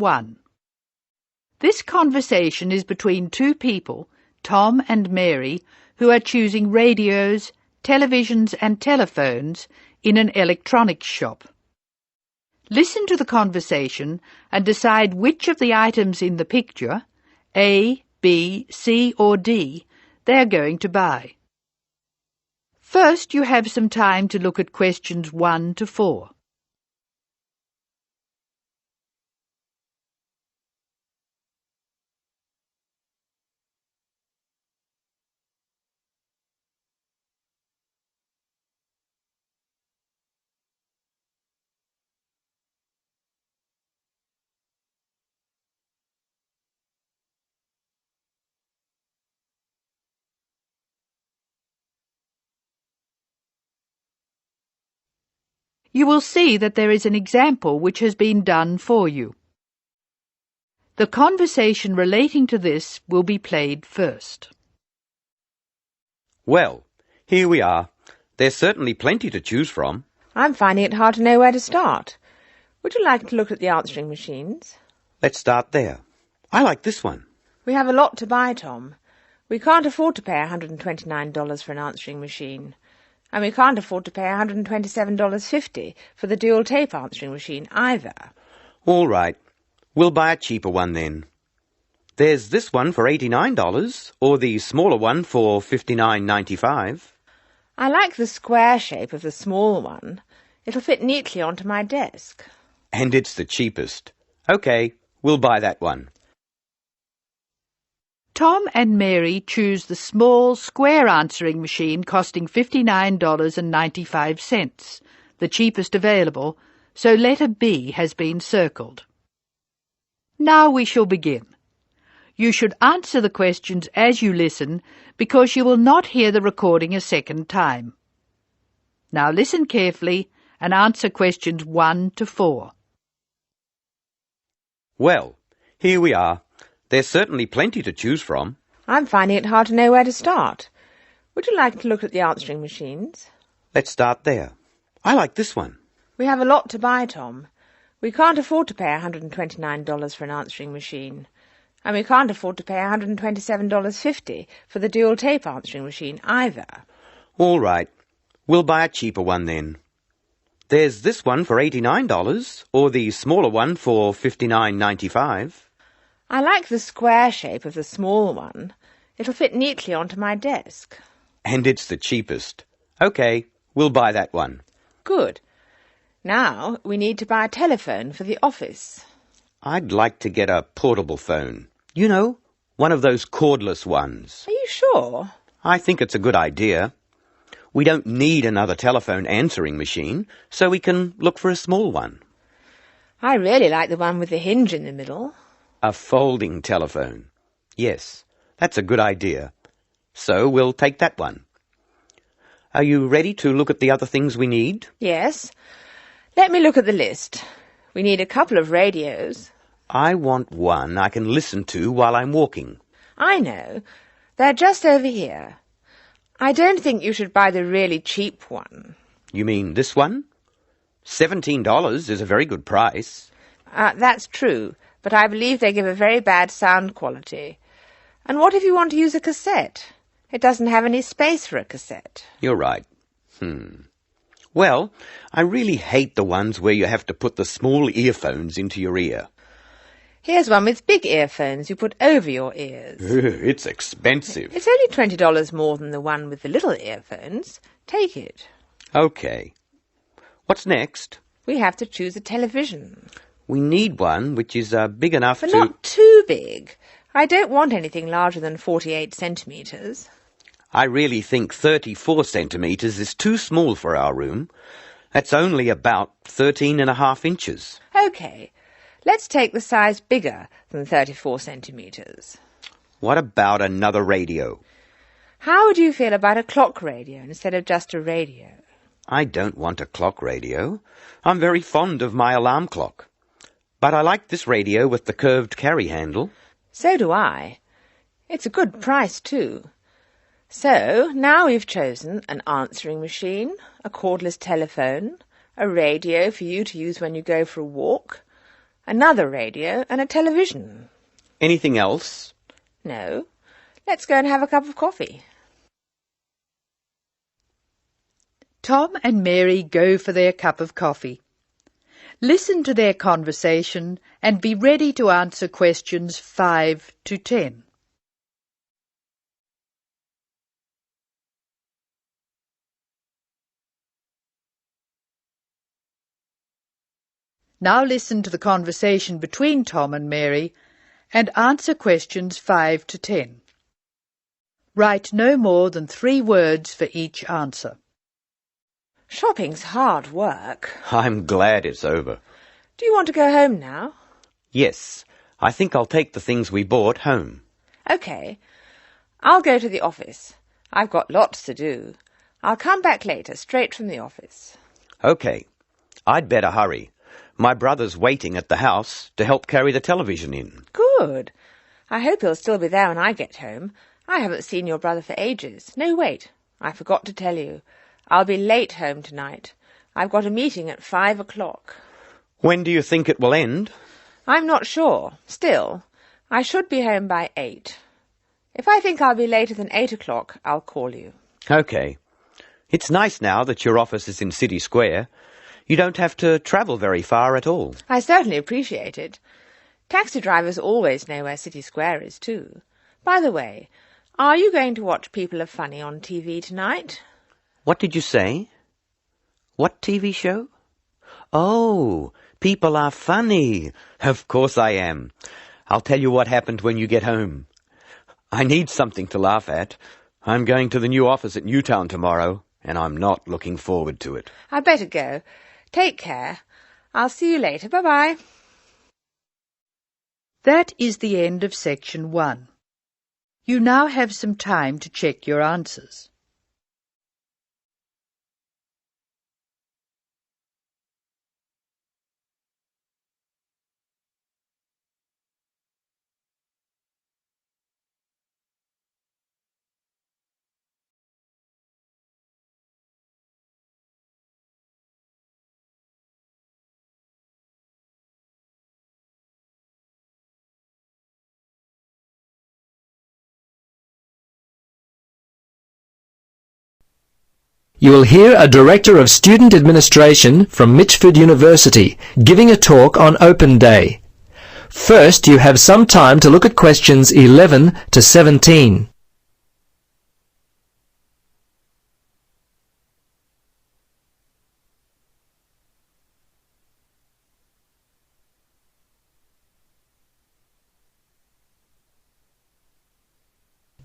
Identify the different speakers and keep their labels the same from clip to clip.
Speaker 1: 1. This conversation is between two people, Tom and Mary, who are choosing radios, televisions and telephones in an electronics shop. Listen to the conversation and decide which of the items in the picture, A, B, C or D, they are going to buy. First, you have some time to look at questions 1 to 4. You will see that there is an example which has been done for you. The conversation relating to this will be played first.
Speaker 2: Well, here we are. There's certainly plenty to choose from.
Speaker 3: I'm finding it hard to know where to start. Would you like to look at the answering machines?
Speaker 2: Let's start there. I like this one.
Speaker 3: We have a lot to buy, Tom. We can't afford to pay $129 for an answering machine. And we can't afford to pay $127.50 for the dual tape answering machine either.
Speaker 2: All right. We'll buy a cheaper one then. There's this one for $89, or the smaller one for $59.95.
Speaker 3: I like the square shape of the small one. It'll fit neatly onto my desk.
Speaker 2: And it's the cheapest. OK, we'll buy that one.
Speaker 1: Tom and Mary choose the small square answering machine costing $59.95, the cheapest available, so letter B has been circled. Now we shall begin. You should answer the questions as you listen because you will not hear the recording a second time. Now listen carefully and answer questions 1 to 4.
Speaker 2: Well, here we are. There's certainly plenty to choose from.
Speaker 3: I'm finding it hard to know where to start. Would you like to look at the answering machines?
Speaker 2: Let's start there. I like this one.
Speaker 3: We have a lot to buy, Tom. We can't afford to pay $129 for an answering machine. And we can't afford to pay $127.50 for the dual tape answering machine either.
Speaker 2: All right. We'll buy a cheaper one then. There's this one for $89, or the smaller one for $59.95.
Speaker 3: I like the square shape of the small one. It'll fit neatly onto my desk.
Speaker 2: And it's the cheapest. OK, we'll buy that one.
Speaker 3: Good. Now we need to buy a telephone for the office.
Speaker 2: I'd like to get a portable phone. You know, one of those cordless ones.
Speaker 3: Are you sure?
Speaker 2: I think it's a good idea. We don't need another telephone answering machine, so we can look for a small one.
Speaker 3: I really like the one with the hinge in the middle.
Speaker 2: A folding telephone. Yes, that's a good idea. So we'll take that one. Are you ready to look at the other things we need?
Speaker 3: Yes. Let me look at the list. We need a couple of radios.
Speaker 2: I want one I can listen to while I'm walking.
Speaker 3: I know. They're just over here. I don't think you should buy the really cheap one.
Speaker 2: You mean this one? $17 is a very good price.
Speaker 3: That's true, but I believe they give a very bad sound quality. And what if you want to use a cassette? It doesn't have any space for a cassette.
Speaker 2: You're right. Well, I really hate the ones where you have to put the small earphones into your ear.
Speaker 3: Here's one with big earphones you put over your ears.
Speaker 2: It's expensive.
Speaker 3: It's only $20 more than the one with the little earphones. Take it.
Speaker 2: OK. What's next?
Speaker 3: We have to choose a television.
Speaker 2: We need one which is big enough
Speaker 3: but
Speaker 2: to...
Speaker 3: not too big. I don't want anything larger than 48 centimetres.
Speaker 2: I really think 34 centimetres is too small for our room. That's only about 13.5 inches.
Speaker 3: OK. Let's take the size bigger than 34 centimetres.
Speaker 2: What about another radio?
Speaker 3: How would you feel about a clock radio instead of just a radio?
Speaker 2: I don't want a clock radio. I'm very fond of my alarm clock. But I like this radio with the curved carry handle.
Speaker 3: So do I. It's a good price, too. So, now we've chosen an answering machine, a cordless telephone, a radio for you to use when you go for a walk, another radio and a television.
Speaker 2: Anything else?
Speaker 3: No. Let's go and have a cup of coffee.
Speaker 1: Tom and Mary go for their cup of coffee. Listen to their conversation and be ready to answer questions 5 to 10. Now listen to the conversation between Tom and Mary and answer questions 5 to 10. Write no more than 3 words for each answer.
Speaker 3: Shopping's hard work.
Speaker 2: I'm glad it's over.
Speaker 3: Do you want to go home now?
Speaker 2: Yes, I think I'll take the things we bought home.
Speaker 3: OK. I'll go to the office. I've got lots to do. I'll come back later, straight from the office.
Speaker 2: OK. I'd better hurry. My brother's waiting at the house to help carry the television in.
Speaker 3: Good. I hope he'll still be there when I get home. I haven't seen your brother for ages. No, wait. I forgot to tell you. I'll be late home tonight. I've got a meeting at 5 o'clock.
Speaker 2: When do you think it will end?
Speaker 3: I'm not sure. Still, I should be home by 8. If I think I'll be later than 8 o'clock, I'll call you.
Speaker 2: OK. It's nice now that your office is in City Square. You don't have to travel very far at all.
Speaker 3: I certainly appreciate it. Taxi drivers always know where City Square is, too. By the way, are you going to watch People Are Funny on TV tonight?
Speaker 2: What did you say? What TV show? Oh, People Are Funny. Of course I am. I'll tell you what happened when you get home. I need something to laugh at. I'm going to the new office at Newtown tomorrow, and I'm not looking forward to it.
Speaker 3: I'd better go. Take care. I'll see you later. Bye-bye.
Speaker 1: That is the end of section 1. You now have some time to check your answers.
Speaker 4: You will hear a Director of Student Administration from Mitchford University giving a talk on Open Day. First, you have some time to look at questions 11 to 17.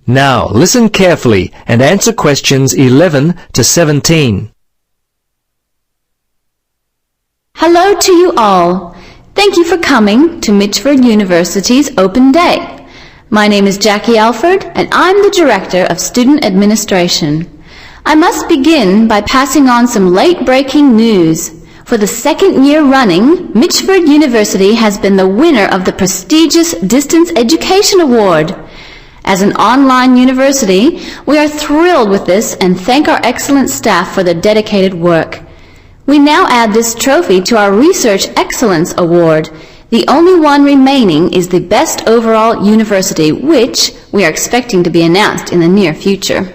Speaker 4: Now, listen carefully and answer questions 11 to 17.
Speaker 5: Hello to you all. Thank you for coming to Mitchford University's Open Day. My name is Jackie Alford, and I'm the Director of Student Administration. I must begin by passing on some late-breaking news. For the second year running, Mitchford University has been the winner of the prestigious Distance Education Award. As an online university, we are thrilled with this and thank our excellent staff for their dedicated work. We now add this trophy to our Research Excellence Award. The only one remaining is the Best Overall University, which we are expecting to be announced in the near future.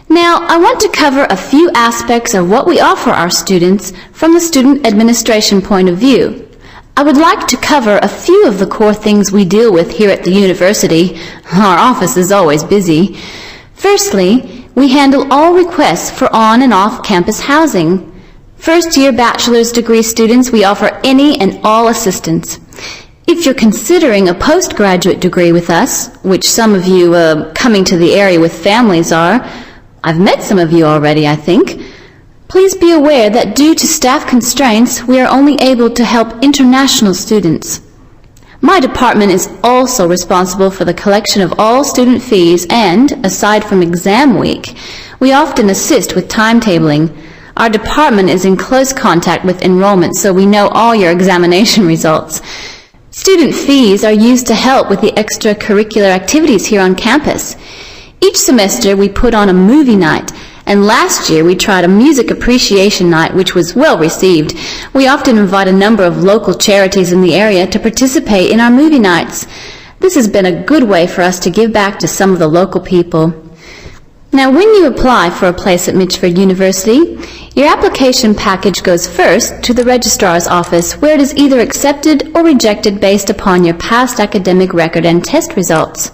Speaker 5: Now, I want to cover a few aspects of what we offer our students from the student administration point of view. I would like to cover a few of the core things we deal with here at the university. Our office is always busy. Firstly, we handle all requests for on- and off-campus housing. First-year bachelor's degree students, we offer any and all assistance. If you're considering a postgraduate degree with us, which some of you coming to the area with families are, I've met some of you already, I think. Please be aware that due to staff constraints, we are only able to help international students. My department is also responsible for the collection of all student fees and, aside from exam week, we often assist with timetabling. Our department is in close contact with enrollment, so we know all your examination results. Student fees are used to help with the extracurricular activities here on campus. Each semester we put on a movie night, And last year we tried a music appreciation night, which was well received. We often invite a number of local charities in the area to participate in our movie nights. This has been a good way for us to give back to some of the local people. Now, when you apply for a place at Mitchford University, your application package goes first to the registrar's office, where it is either accepted or rejected based upon your past academic record and test results.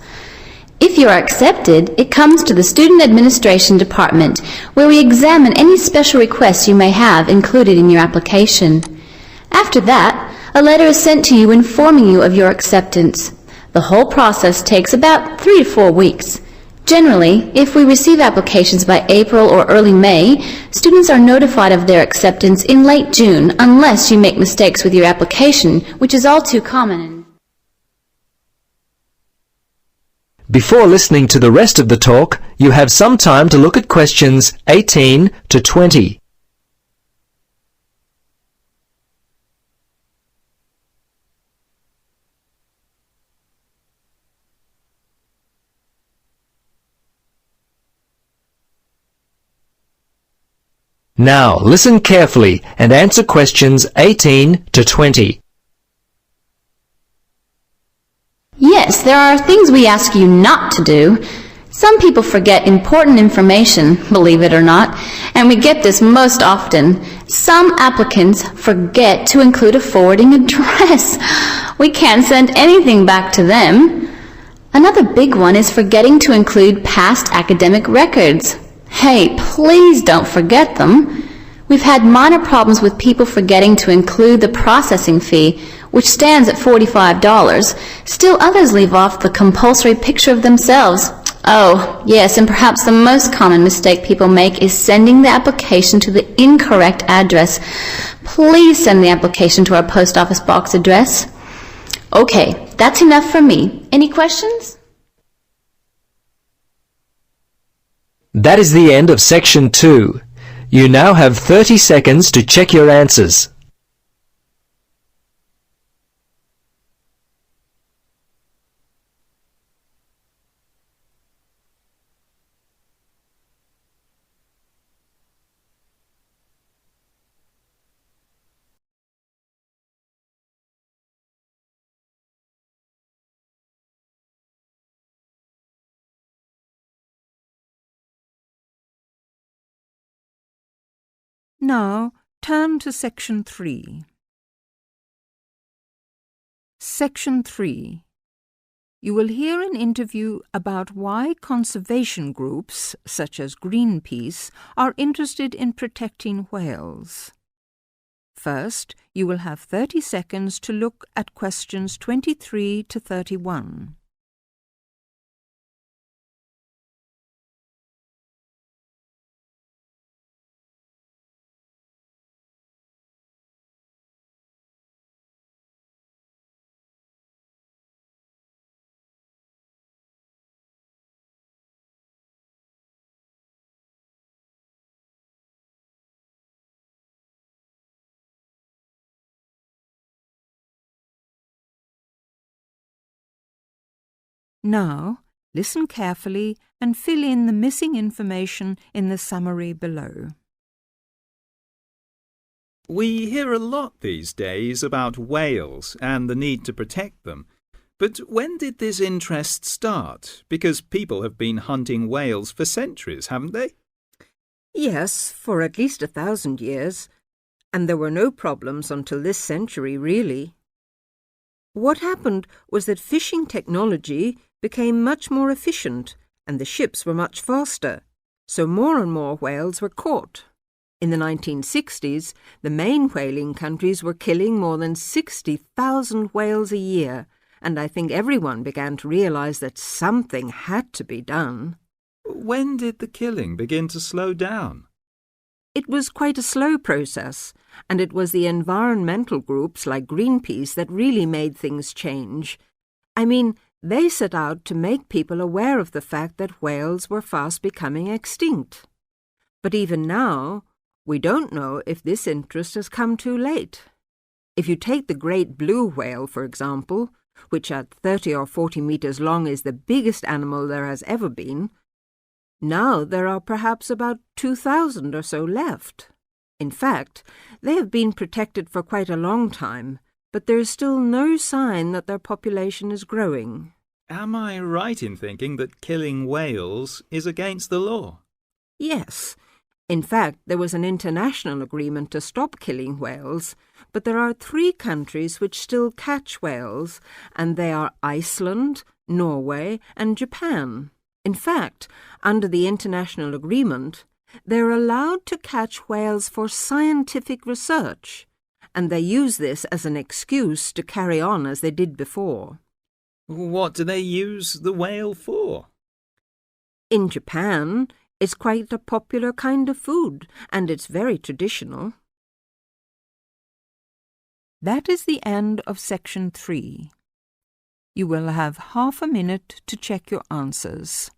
Speaker 5: If you are accepted, it comes to the Student Administration Department, where we examine any special requests you may have included in your application. After that, a letter is sent to you informing you of your acceptance. The whole process takes about 3 to 4 weeks. Generally, if we receive applications by April or early May, students are notified of their acceptance in late June, unless you make mistakes with your application, which is all too common.
Speaker 4: Before listening to the rest of the talk, you have some time to look at questions 18 to 20. Now, listen carefully and answer questions 18 to 20.
Speaker 5: Yes, there are things we ask you not to do. Some people forget important information, believe it or not, and we get this most often. Some applicants forget to include a forwarding address. We can't send anything back to them. Another big one is forgetting to include past academic records. Hey, please don't forget them. We've had minor problems with people forgetting to include the processing fee, which stands at $45. Still others leave off the compulsory picture of themselves. Oh, yes, and perhaps the most common mistake people make is sending the application to the incorrect address. Please send the application to our post office box address. Okay, that's enough for me. Any questions?
Speaker 4: That is the end of section 2. You now have 30 seconds to check your answers.
Speaker 6: Now, turn to Section 3. Section 3. You will hear an interview about why conservation groups, such as Greenpeace, are interested in protecting whales. First, you will have 30 seconds to look at questions 23 to 31. Now, listen carefully and fill in the missing information in the summary below.
Speaker 7: We hear a lot these days about whales and the need to protect them. But when did this interest start? Because people have been hunting whales for centuries, haven't they?
Speaker 6: Yes, for at least 1,000 years. And there were no problems until this century, really. What happened was that fishing technology became much more efficient and the ships were much faster, so more and more whales were caught. In the 1960s, the main whaling countries were killing more than 60,000 whales a year, and I think everyone began to realize that something had to be done.
Speaker 7: When did the killing begin to slow down?
Speaker 6: It was quite a slow process, and it was the environmental groups like Greenpeace that really made things change. I mean, they set out to make people aware of the fact that whales were fast becoming extinct. But even now, we don't know if this interest has come too late. If you take the great blue whale, for example, which at 30 or 40 meters long is the biggest animal there has ever been, Now there are perhaps about 2,000 or so left. In fact, they have been protected for quite a long time, but there is still no sign that their population is growing.
Speaker 7: Am I right in thinking that killing whales is against the law?
Speaker 6: Yes. In fact, there was an international agreement to stop killing whales, but there are 3 countries which still catch whales, and they are Iceland, Norway, and Japan. In fact, under the international agreement, they're allowed to catch whales for scientific research, and they use this as an excuse to carry on as they did before.
Speaker 7: What do they use the whale for?
Speaker 6: In Japan, it's quite a popular kind of food, and it's very traditional. That is the end of section 3. You will have half a minute to check your answers.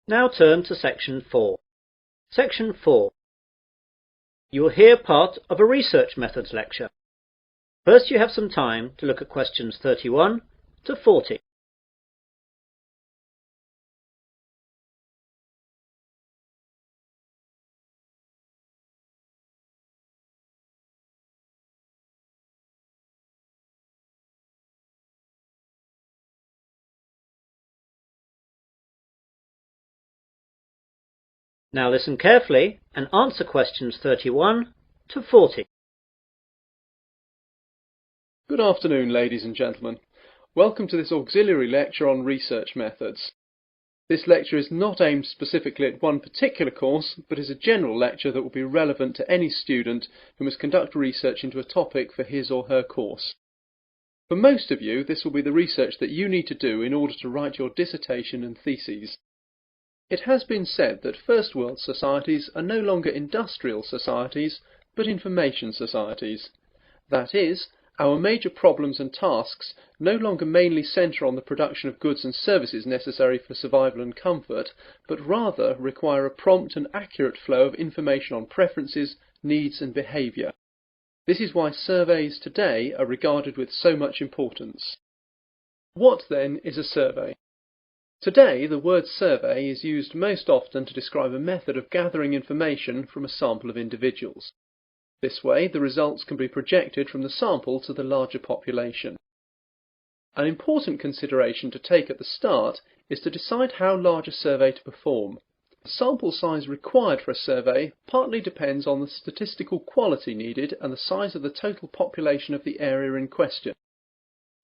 Speaker 8: Now turn to Section 4. Section 4. You will hear part of a research methods lecture. First you have some time to look at questions 31 to 40. Now listen carefully and answer questions 31 to 40.
Speaker 9: Good afternoon, ladies and gentlemen. Welcome to this auxiliary lecture on research methods. This lecture is not aimed specifically at one particular course, but is a general lecture that will be relevant to any student who must conduct research into a topic for his or her course. For most of you, this will be the research that you need to do in order to write your dissertation and theses. It has been said that First World societies are no longer industrial societies, but information societies. That is, our major problems and tasks no longer mainly centre on the production of goods and services necessary for survival and comfort, but rather require a prompt and accurate flow of information on preferences, needs and behaviour. This is why surveys today are regarded with so much importance. What then is a survey? Today, the word survey is used most often to describe a method of gathering information from a sample of individuals. This way, the results can be projected from the sample to the larger population. An important consideration to take at the start is to decide how large a survey to perform. The sample size required for a survey partly depends on the statistical quality needed and the size of the total population of the area in question.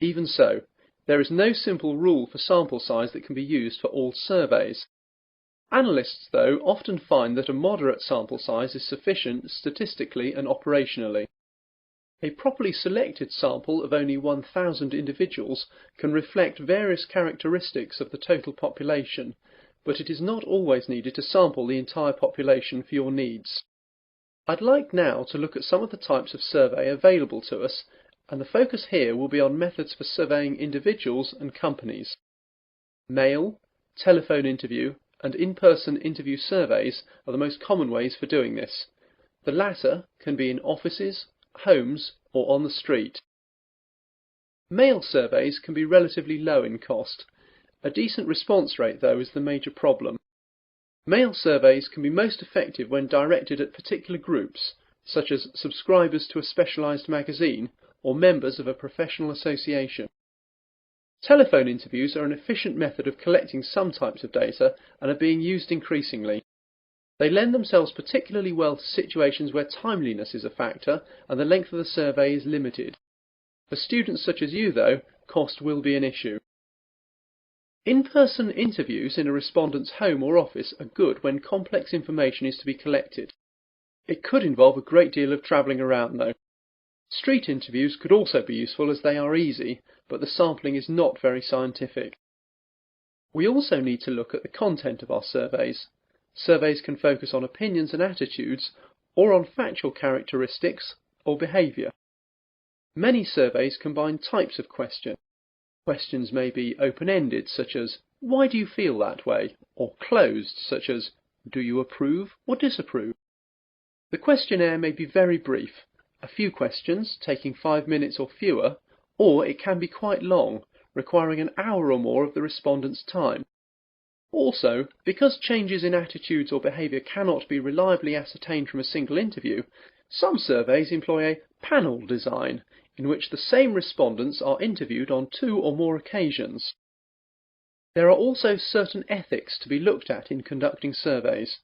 Speaker 9: Even so, there is no simple rule for sample size that can be used for all surveys. Analysts, though, often find that a moderate sample size is sufficient statistically and operationally. A properly selected sample of only 1,000 individuals can reflect various characteristics of the total population, but it is not always needed to sample the entire population for your needs. I'd like now to look at some of the types of survey available to us, and the focus here will be on methods for surveying individuals and companies. Mail, telephone interview, and in-person interview surveys are the most common ways for doing this. The latter can be in offices, homes, or on the street. Mail surveys can be relatively low in cost. A decent response rate, though, is the major problem. Mail surveys can be most effective when directed at particular groups, such as subscribers to a specialised magazine or members of a professional association. Telephone interviews are an efficient method of collecting some types of data and are being used increasingly. They lend themselves particularly well to situations where timeliness is a factor and the length of the survey is limited. For students such as you, though, cost will be an issue. In-person interviews in a respondent's home or office are good when complex information is to be collected. It could involve a great deal of travelling around, though. Street interviews could also be useful as they are easy, but the sampling is not very scientific. We also need to look at the content of our surveys. Surveys can focus on opinions and attitudes, or on factual characteristics, or behaviour. Many surveys combine types of question. Questions may be open-ended, such as, "Why do you feel that way?" or closed, such as, "Do you approve or disapprove?" The questionnaire may be very brief, a few questions taking 5 minutes or fewer, or it can be quite long, requiring an hour or more of the respondent's time. Also, because changes in attitudes or behaviour cannot be reliably ascertained from a single interview, some surveys employ a panel design, in which the same respondents are interviewed on 2 or more occasions. There are also certain ethics to be looked at in conducting surveys.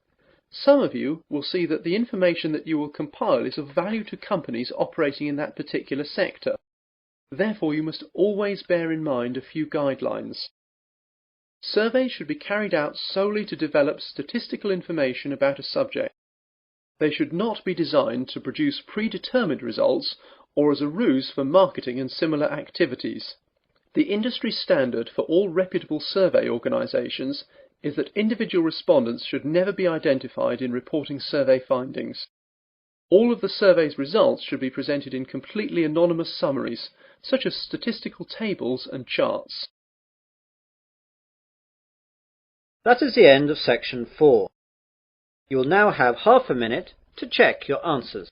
Speaker 9: Some of you will see that the information that you will compile is of value to companies operating in that particular sector. Therefore, you must always bear in mind a few guidelines. Surveys should be carried out solely to develop statistical information about a subject. They should not be designed to produce predetermined results or as a ruse for marketing and similar activities. The industry standard for all reputable survey organisations is that individual respondents should never be identified in reporting survey findings. All of the survey's results should be presented in completely anonymous summaries, such as statistical tables and charts.
Speaker 8: That is the end of section 4. You will now have half a minute to check your answers.